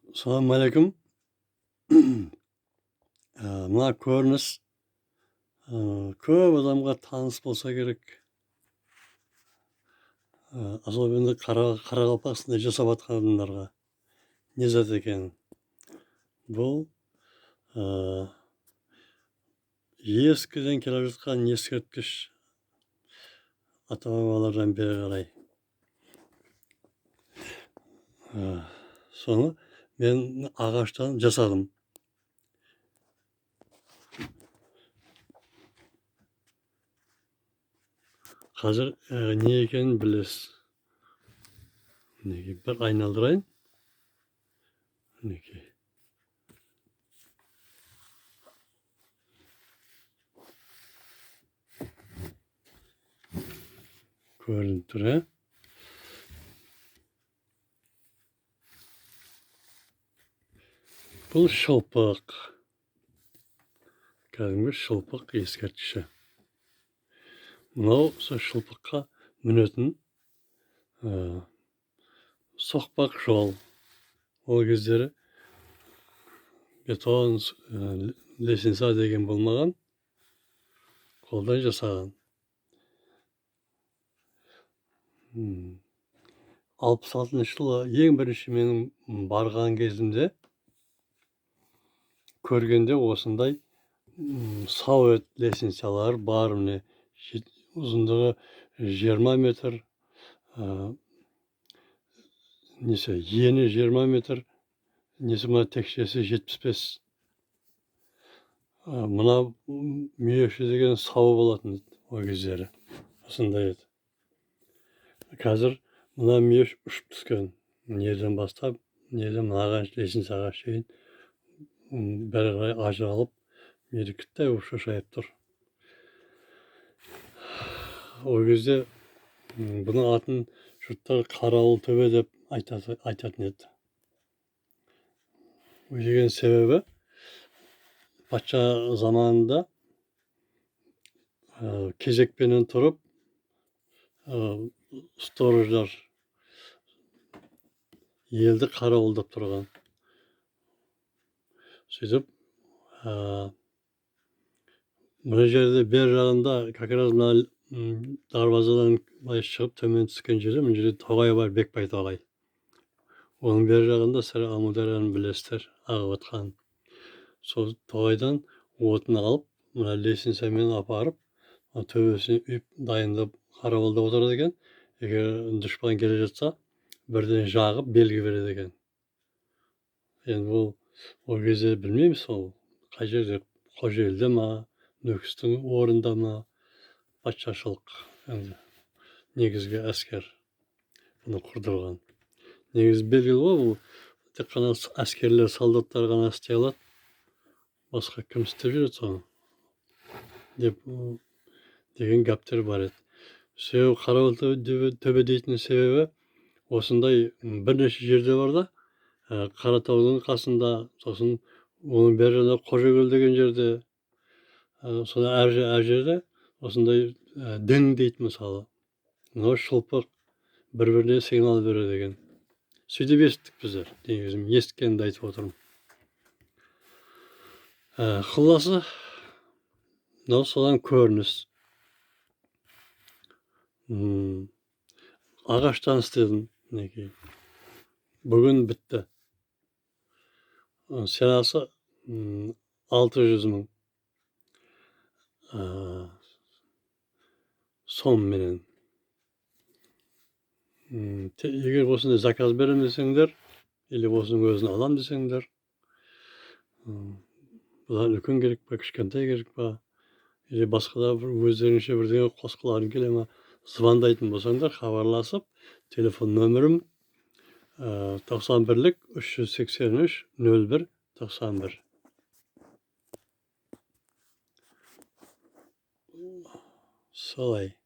Assalamualaikum. Мына көрініс көп адамға таныс болса керек. Особенно Қарақалпақстанда жасап жатқан адамдарға не зат екен. Бұл ескіден келе жатқан ескерткіш ата-бабалардан бері қарай. Соны мен ағаштан жасадым. Қазір не екенін білесіз. Bir айналдырайын. Көрініп тұр, Бұл шылпық. Кәдімгі шылпық ескерткіші. Мынау сол шылпыққа мінетін соқпақ жол. Ол кездері бетон, лесенца деген болмаған. Қолдан жасаған. 66 жылы ең бірінші менің барған кезімде көргенде осындай Совет лесенцалар бар. Ұзындығы 20 метр, ені 20 метр, текшесі 75. Мына мүйеші деген сау болатын о кездері. Осындай еді. Қазір мына мүйеш ұшып түскен. Неден бастап, неден мынаған лесенцаға шейін бәрі қарай ажыралып, мерекетте шашайып тұр. О кезде бұның атын жұрттар Қарауыл төбе деп айтатын еді. Деген себебі патша заманында кезекпенен тұрып, сторождар елді қарауылдап тұрған. Сөйтіп, мына жерде бер жағында, как раз мына дарбазадан шығып төмен түскен жерде, мына жерде тоғай бар, Бекбай тоғай. Оның бер жағында сірә Амударияны білесіздер, ағып атқан. Сол тоғайдан отын алып, мына лесенцамен апарып, төбесіне үйіп дайындап қарауылдап отырады екен. Егер дұшпан келе жатса, бірден жағып белгі береді екен. Енді бұл о кезде білмейміз, ол қай жерде, Қожелді ма, Нүкістің орында ма, патшашылық. Негізгі әскер бұны құрдырған. Негізі белгілі ғой, бұл тек қана әскерлер, солдаттар ғана істей алады. Басқа кім істеп жүреді соны? Деген гәптер бар еді. Себебі Қарауыл төбе дейтін себебі осындай бірнеше жерде бар да. Қаратаудың қасында, сосын оның бер жағында Қожакөл деген жерде, содан әр жерде осындай дің дейді мысалы. Мынау шылпық бір-біріне сигнал береді деген. Сөйтіп естік біздер. Негізім естікенді айтып отырмын. Құласы, мынау содан көрініс. Ағаштан істедім. Бүгін бітті. Сенасы 600 мың сом менен. Егер осыны заказ берем десеңдер, или осының өзін алам десеңдер, бұдан үлкен керек па, кішкентай керек па, или басқада өздерінше бірдеңе қосқыларың келе ма, звондайтын болсаңдар, хабарласып, телефон нөмірім 91-лік 383 01 91. Солай.